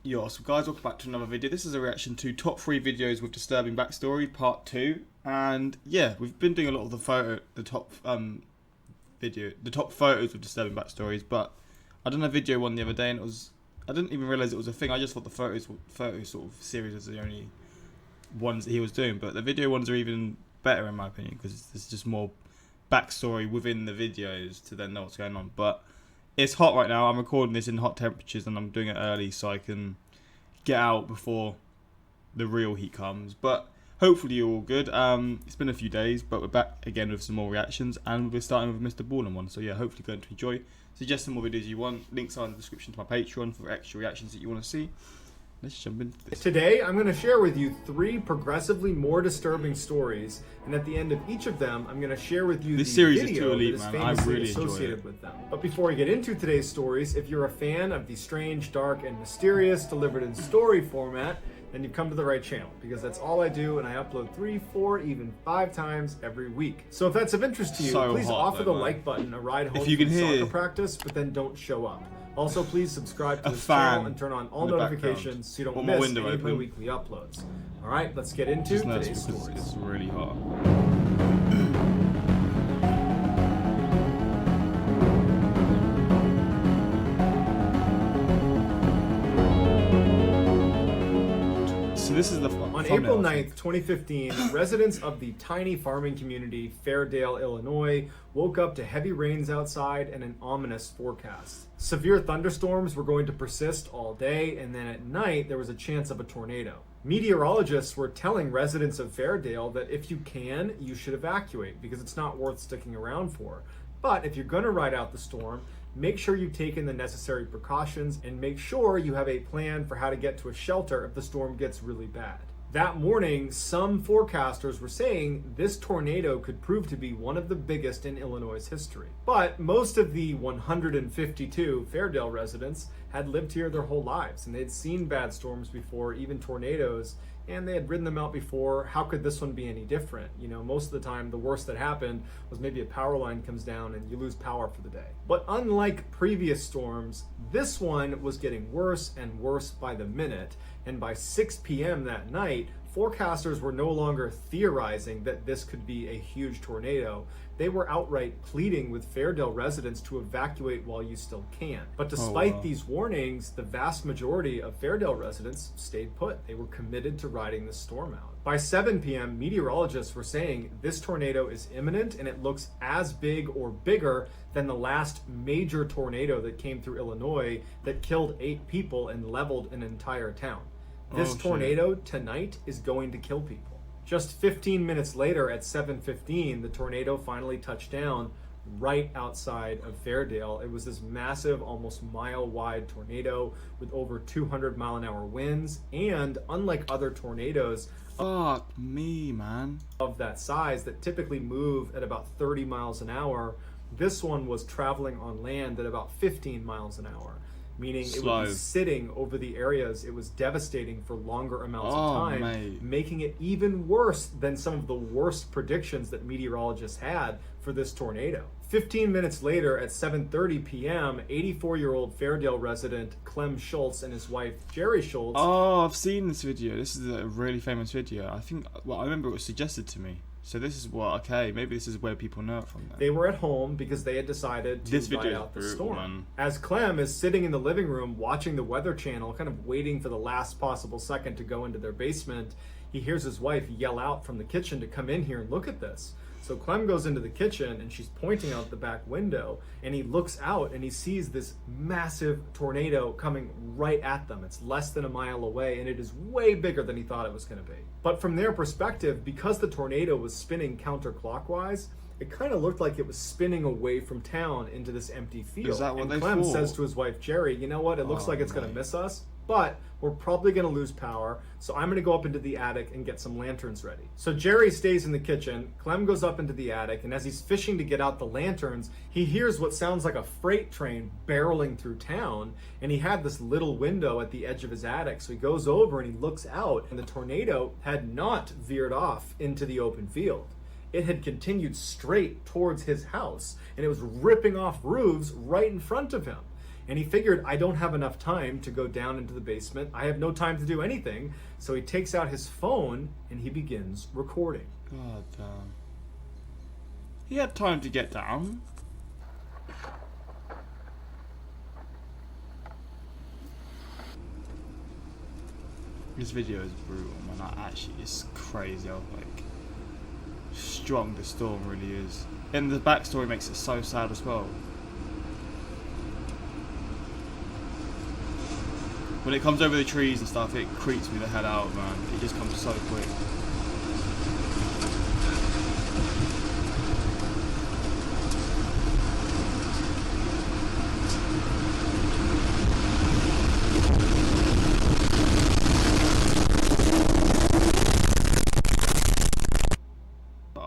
Yo, so guys, welcome back to another video. This is a reaction to top 3 videos with disturbing backstory, part 2. And yeah, we've been doing a lot of the top photos with disturbing backstories. But I done a video one the other day, and I didn't even realize it was a thing. I just thought the photo sort of series was the only ones that he was doing. But the video ones are even better in my opinion, because there's just more backstory within the videos to then know what's going on. But it's hot right now. I'm recording this in hot temperatures and I'm doing it early so I can get out before the real heat comes. But hopefully you're all good. It's been a few days, but we're back again with some more reactions, and we're starting with MrBallen one. So yeah, hopefully you're going to enjoy. Suggest some more videos you want. Links are in the description to my Patreon for extra reactions that you want to see. Let's jump into this. Today, I'm going to share with you 3 progressively more disturbing stories, and at the end of each of them, I'm going to share with you This the series video is too elite, that is man. I famously really enjoy associated it. with them. But before we get into today's stories, if you're a fan of the strange, dark, and mysterious delivered in story format, then you've come to the right channel, because that's all I do, and I upload 3, 4, even 5 times every week. So if that's of interest to you, please offer the like button a ride home from soccer practice, but then don't show up. Also, please subscribe to this channel and turn on all notifications so you don't miss any of my weekly uploads. All right, let's get into today's stories. It's really hot. So this is the On April 9th, 2015, residents of the tiny farming community Fairdale, Illinois, woke up to heavy rains outside and an ominous forecast. Severe thunderstorms were going to persist all day, and then at night there was a chance of a tornado. Meteorologists were telling residents of Fairdale that if you can, you should evacuate because it's not worth sticking around for. But if you're going to ride out the storm, make sure you've taken the necessary precautions and make sure you have a plan for how to get to a shelter if the storm gets really bad. That morning, some forecasters were saying this tornado could prove to be one of the biggest in Illinois' history. But most of the 152 Fairdale residents had lived here their whole lives, and they'd seen bad storms before, even tornadoes, and they had ridden them out before. How could this one be any different? You know, most of the time, the worst that happened was maybe a power line comes down and you lose power for the day. But unlike previous storms, this one was getting worse and worse by the minute. And by 6 p.m. that night, forecasters were no longer theorizing that this could be a huge tornado. They were outright pleading with Fairdale residents to evacuate while you still can. But despite these warnings, the vast majority of Fairdale residents stayed put. They were committed to riding the storm out. By 7 p.m., meteorologists were saying this tornado is imminent and it looks as big or bigger than the last major tornado that came through Illinois that killed 8 people and leveled an entire town. This tornado tonight is going to kill people. Just 15 minutes later at 7:15, the tornado finally touched down right outside of Fairdale. It was this massive, almost mile-wide tornado with over 200-mile-an-hour winds, and unlike other tornadoes fuck me, man, of that size that typically move at about 30 miles an hour, this one was traveling on land at about 15 miles an hour. Meaning it would be sitting over the areas. It was devastating for longer amounts of time, making it even worse than some of the worst predictions that meteorologists had for this tornado. 15 minutes later at 7:30 p.m., 84-year-old Fairdale resident Clem Schultz and his wife Jerry Schultz. Oh, I've seen this video. This is a really famous video. I think, well, I remember it was suggested to me. So this is maybe this is where people know it from then. They were at home because they had decided to ride out the storm. Man. As Clem is sitting in the living room watching the Weather Channel, kind of waiting for the last possible second to go into their basement, he hears his wife yell out from the kitchen to come in here and look at this. So Clem goes into the kitchen and she's pointing out the back window, and he looks out and he sees this massive tornado coming right at them. It's less than a mile away, and it is way bigger than he thought it was going to be. But from their perspective, because the tornado was spinning counterclockwise, it kind of looked like it was spinning away from town into this empty field. Is that what and they Clem thought? says to his wife Jerry, you know what, it looks like it's going to miss us, but we're probably going to lose power, so I'm going to go up into the attic and get some lanterns ready. So Jerry stays in the kitchen, Clem goes up into the attic, and as he's fishing to get out the lanterns, he hears what sounds like a freight train barreling through town, and he had this little window at the edge of his attic, so he goes over and he looks out, and the tornado had not veered off into the open field. It had continued straight towards his house, and it was ripping off roofs right in front of him. And he figured, I don't have enough time to go down into the basement. I have no time to do anything. So he takes out his phone and he begins recording. God damn. He had time to get down. This video is brutal, man. That actually is crazy how like strong the storm really is. And the backstory makes it so sad as well. When it comes over the trees and stuff, it creeps me the hell out, man. It just comes so quick.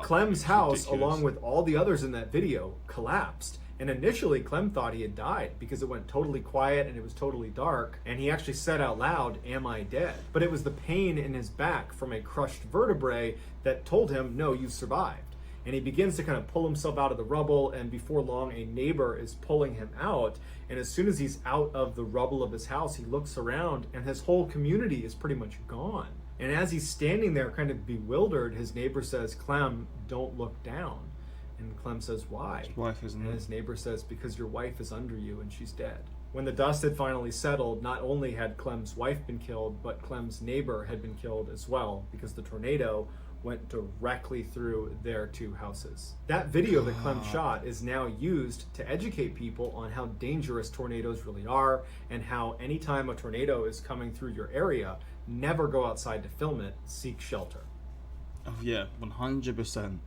Clem's house, ridiculous. along with all the others in that video, collapsed. And initially, Clem thought he had died because it went totally quiet and it was totally dark. And he actually said out loud, "Am I dead?" But it was the pain in his back from a crushed vertebrae that told him, "No, you survived." And he begins to kind of pull himself out of the rubble. And before long, a neighbor is pulling him out. And as soon as he's out of the rubble of his house, he looks around and his whole community is pretty much gone. And as he's standing there kind of bewildered, his neighbor says, "Clem, don't look down." And Clem says, "Why?" His wife, isn't And it? his neighbor says, "Because your wife is under you and she's dead." When the dust had finally settled, not only had Clem's wife been killed, but Clem's neighbor had been killed as well, because the tornado went directly through their two houses. That video that Clem shot is now used to educate people on how dangerous tornadoes really are, and how anytime a tornado is coming through your area, never go outside to film it, seek shelter. Oh yeah, 100%.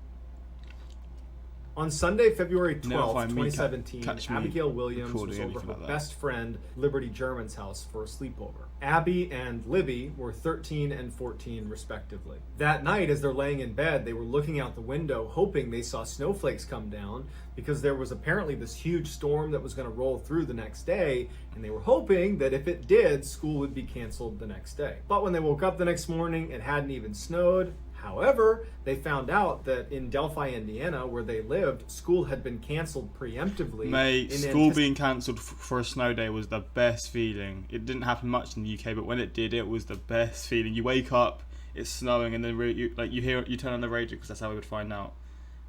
On Sunday, February Never 12th, find me 2017, catch me Abigail Williams was recording over anything her like that. best friend, Liberty German's house for a sleepover. Abby and Libby were 13 and 14, respectively. That night, as they're laying in bed, they were looking out the window, hoping they saw snowflakes come down, because there was apparently this huge storm that was going to roll through the next day, and they were hoping that if it did, school would be canceled the next day. But when they woke up the next morning, it hadn't even snowed. However, they found out that in Delphi, Indiana, where they lived, school had been canceled preemptively. Mate, school being cancelled for a snow day was the best feeling. It didn't happen much in the UK, but when it did, it was the best feeling. You wake up, it's snowing, and then you turn on the radio, because that's how we would find out.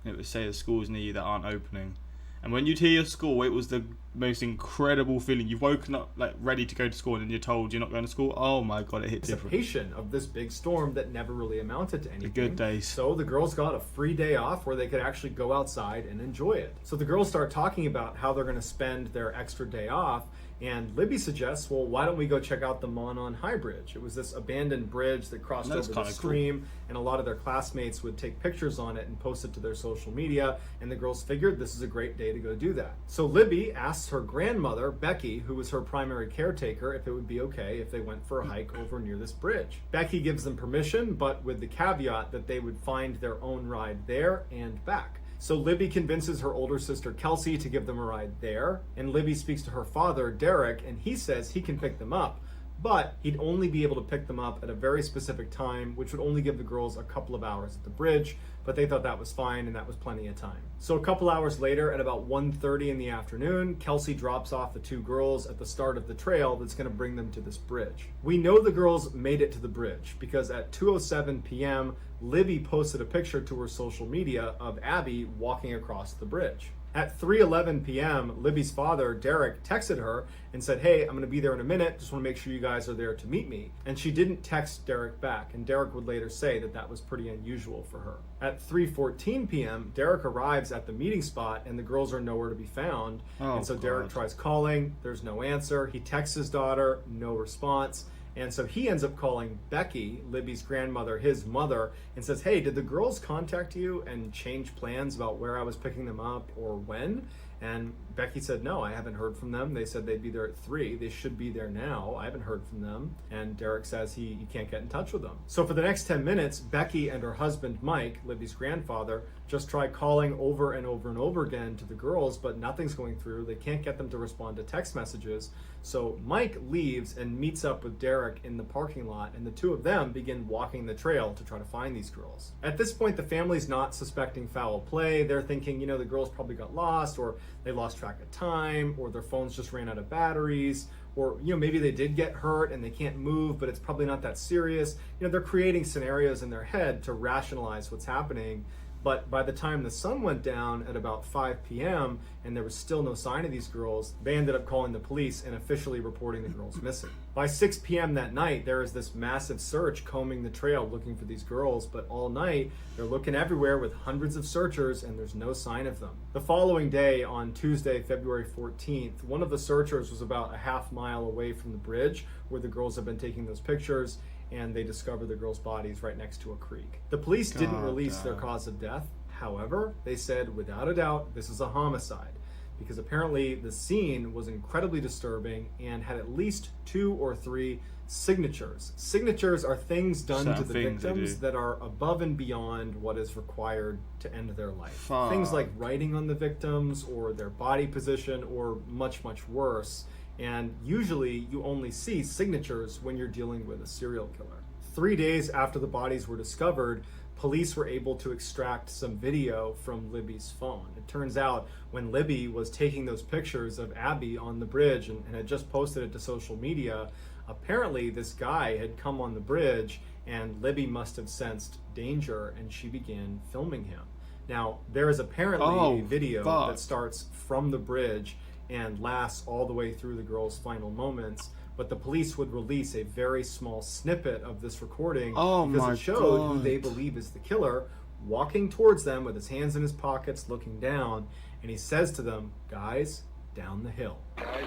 And it would say the schools near you that aren't opening. And when you hear your school, it was the most incredible feeling. You've woken up like ready to go to school, and then you're told you're not going to school. Oh my god, it hit different. Anticipation of this big storm that never really amounted to anything. The good days. So the girls got a free day off where they could actually go outside and enjoy it. So the girls start talking about how they're going to spend their extra day off. And Libby suggests, well, why don't we go check out the Monon High Bridge? It was this abandoned bridge that crossed over the stream, and a lot of their classmates would take pictures on it and post it to their social media, and the girls figured this is a great day to go do that. So Libby asks her grandmother, Becky, who was her primary caretaker, if it would be okay if they went for a hike over near this bridge. Becky gives them permission, but with the caveat that they would find their own ride there and back. So Libby convinces her older sister Kelsey to give them a ride there, and Libby speaks to her father Derek, and he says he can pick them up, but he'd only be able to pick them up at a very specific time, which would only give the girls a couple of hours at the bridge, but they thought that was fine and that was plenty of time. So a couple hours later, at about 1:30 in the afternoon, Kelsey drops off the two girls at the start of the trail that's going to bring them to this bridge. We know the girls made it to the bridge because at 2:07 p.m., Libby posted a picture to her social media of Abby walking across the bridge. At 3:11 p.m., Libby's father, Derek, texted her and said, "Hey, I'm going to be there in a minute. Just want to make sure you guys are there to meet me." And she didn't text Derek back, and Derek would later say that that was pretty unusual for her. At 3:14 p.m., Derek arrives at the meeting spot, and the girls are nowhere to be found. And so Derek tries calling. There's no answer. He texts his daughter. No response. And so he ends up calling Becky, Libby's grandmother, his mother, and says, "Hey, did the girls contact you and change plans about where I was picking them up or when?" And Becky said, "No, I haven't heard from them. They said they'd be there at 3. They should be there now. I haven't heard from them." And Derek says he can't get in touch with them. So for the next 10 minutes, Becky and her husband, Mike, Libby's grandfather, just try calling over and over and over again to the girls, but nothing's going through. They can't get them to respond to text messages. So Mike leaves and meets up with Derek in the parking lot, and the two of them begin walking the trail to try to find these girls. At this point, the family's not suspecting foul play. They're thinking, the girls probably got lost, or they lost track of time, or their phones just ran out of batteries, or maybe they did get hurt and they can't move, but it's probably not that serious. They're creating scenarios in their head to rationalize what's happening. But by the time the sun went down at about 5 p.m. and there was still no sign of these girls, they ended up calling the police and officially reporting the girls missing. By 6 p.m. that night, there is this massive search combing the trail looking for these girls, but all night they're looking everywhere with hundreds of searchers and there's no sign of them. The following day, on Tuesday, February 14th, one of the searchers was about a half mile away from the bridge where the girls have been taking those pictures, and they discovered the girls' bodies right next to a creek. The police didn't release their cause of death. However, they said without a doubt this is a homicide, because apparently the scene was incredibly disturbing and had at least 2 or 3 signatures. Signatures are things done to the victims that are above and beyond what is required to end their life. Fuck. Things like writing on the victims or their body position, or much, much worse. And usually you only see signatures when you're dealing with a serial killer. 3 days after the bodies were discovered, police were able to extract some video from Libby's phone. It turns out when Libby was taking those pictures of Abby on the bridge and had just posted it to social media, apparently this guy had come on the bridge and Libby must have sensed danger and she began filming him. Now, there is apparently a video that starts from the bridge and lasts all the way through the girls' final moments, but the police would release a very small snippet of this recording because it showed who they believe is the killer walking towards them with his hands in his pockets looking down, and he says to them, "Guys, down the hill." Guys,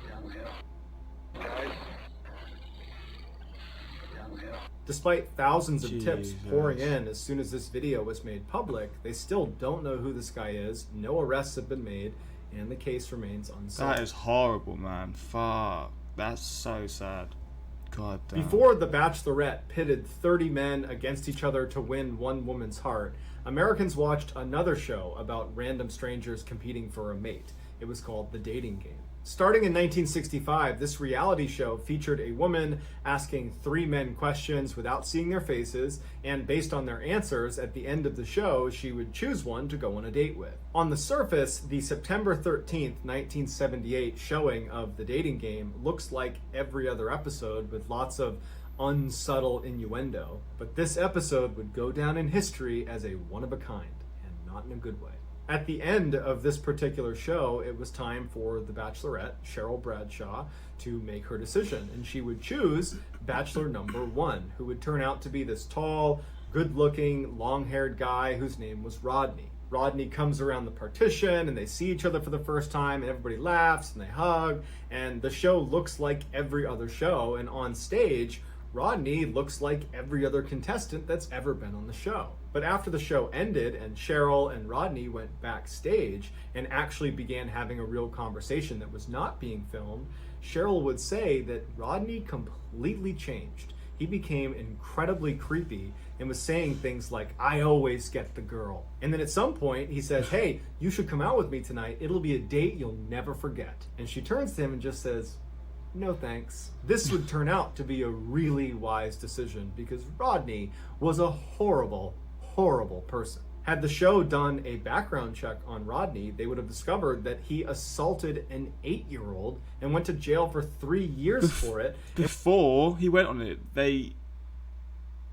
down the hill. Guys, down the hill. Despite thousands of tips pouring in as soon as this video was made public, they still don't know who this guy is, no arrests have been made, and the case remains unsolved. That is horrible, man. Fuck. That's so sad. God damn. Before The Bachelorette pitted 30 men against each other to win one woman's heart, Americans watched another show about random strangers competing for a mate. It was called The Dating Game. Starting in 1965, this reality show featured a woman asking 3 men questions without seeing their faces, and based on their answers, at the end of the show, she would choose one to go on a date with. On the surface, the September 13th, 1978 showing of The Dating Game looks like every other episode with lots of unsubtle innuendo, but this episode would go down in history as a one-of-a-kind, and not in a good way. At the end of this particular show, it was time for the Bachelorette, Cheryl Bradshaw, to make her decision, and she would choose Bachelor number 1, who would turn out to be this tall, good-looking, long-haired guy whose name was Rodney. Rodney comes around the partition, and they see each other for the first time, and everybody laughs, and they hug, and the show looks like every other show, and on stage, Rodney looks like every other contestant that's ever been on the show. But after the show ended and Cheryl and Rodney went backstage and actually began having a real conversation that was not being filmed, Cheryl would say that Rodney completely changed. He became incredibly creepy and was saying things like, "I always get the girl." And then at some point he says, "Hey, you should come out with me tonight. It'll be a date you'll never forget." And she turns to him and just says, "No thanks." This would turn out to be a really wise decision because Rodney was a horrible, horrible person. Had the show done a background check on Rodney, they would have discovered that he assaulted an 8-year-old and went to jail for 3 years for it. Before he went on it,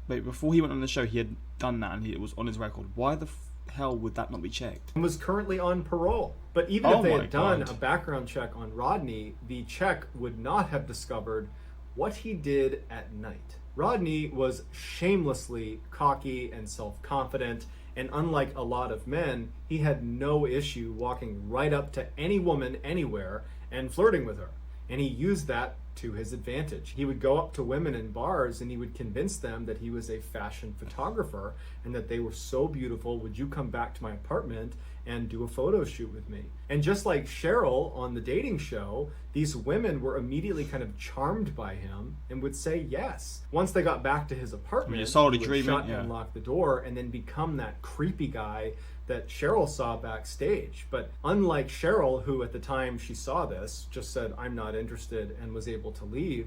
before he went on the show, he had done that and it was on his record. Why the hell would that not be checked? And was currently on parole. But even if they had done a background check on Rodney, the check would not have discovered what he did at night. Rodney was shamelessly cocky and self-confident, and unlike a lot of men, he had no issue walking right up to any woman anywhere and flirting with her. And he used that to his advantage. He would go up to women in bars and he would convince them that he was a fashion photographer and that they were so beautiful, would you come back to my apartment and do a photo shoot with me? And just like Cheryl on the dating show, these women were immediately kind of charmed by him and would say yes. Once they got back to his apartment, he would shut and lock the door and then become that creepy guy that Cheryl saw backstage. But unlike Cheryl, who at the time she saw this just said, "I'm not interested," and was able to leave,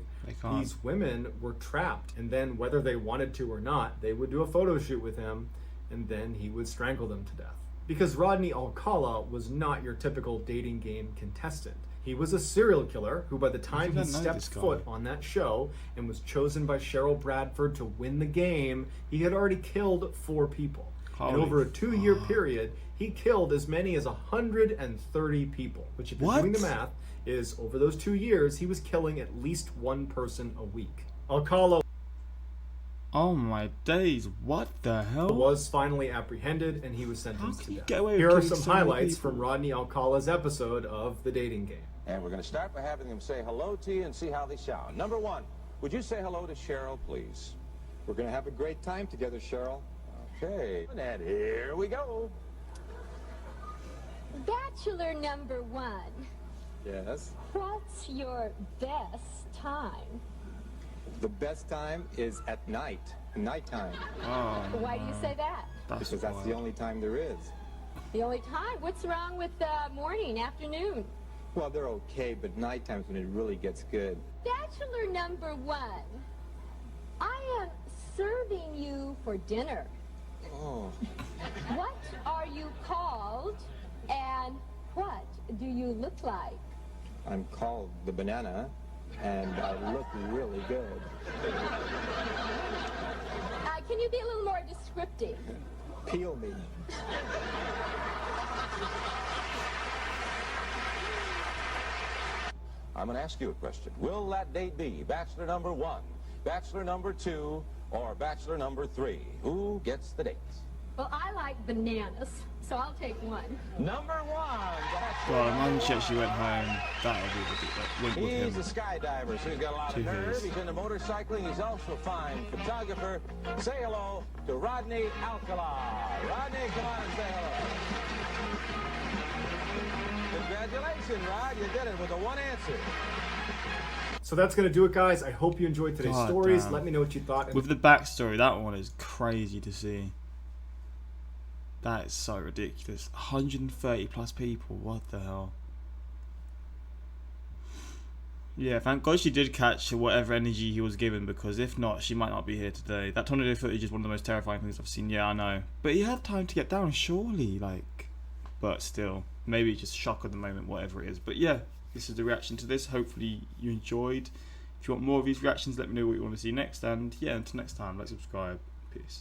these women were trapped. And then whether they wanted to or not, they would do a photo shoot with him and then he would strangle them to death. Because Rodney Alcala was not your typical dating game contestant. He was a serial killer who, by the time he don't know stepped this guy. foot on that show and was chosen by Cheryl Bradford to win the game, he had already killed 4 people. And Holy over a 2-year period, he killed as many as 130 people, which, if you're What? doing the math, is over those 2 years, he was killing at least 1 person a week. Alcala Oh my days! What the hell? was finally apprehended and he was sentenced How to can you death. get away with Here are killing some so many highlights people? from Rodney Alcala's episode of The Dating Game. And we're going to start by having them say hello to you and see how they sound. Number 1, would you say hello to Cheryl, please? We're going to have a great time together, Cheryl. Okay. And here we go. Bachelor number 1, Yes. what's your best time? The best time is at night, nighttime, Oh, Why do you say that? that's because that's the wild. only time there is. The only time? What's wrong with morning, afternoon? Well, they're okay, but nighttime's when it really gets good. Bachelor number 1, I am serving you for dinner. Oh, What are you called and what do you look like? I'm called the banana, and I look really good. Can you be a little more descriptive? Peel me. I'm going to ask you a question. Will that date be bachelor number 1, bachelor number 2, or bachelor number 3? Who gets the dates? Well, I like bananas, so I'll take 1. Number 1, bachelor Well, number Mum said 1. she went home. That'll be the went with He's a him. skydiver, so he's got a lot of Cheers. nerve. He's into motorcycling. He's also a fine photographer. Say hello to Rodney Alcala. Rodney, come on and say hello. Congratulations, Rod. You did it with a 1 answer. So that's going to do it, guys. I hope you enjoyed today's God stories. damn. Let me know what you thought. And With the backstory, that one is crazy to see. That is so ridiculous. 130 plus people. What the hell? Yeah, thank God she did catch whatever energy he was given, because if not, she might not be here today. That tornado footage is one of the most terrifying things I've seen. Yeah, I know. But he had time to get down, surely. Like, but still. Maybe just shock at the moment, whatever it is. But yeah, this is the reaction to this. Hopefully you enjoyed. If you want more of these reactions, let me know what you want to see next. And yeah, until next time, like, subscribe. Peace.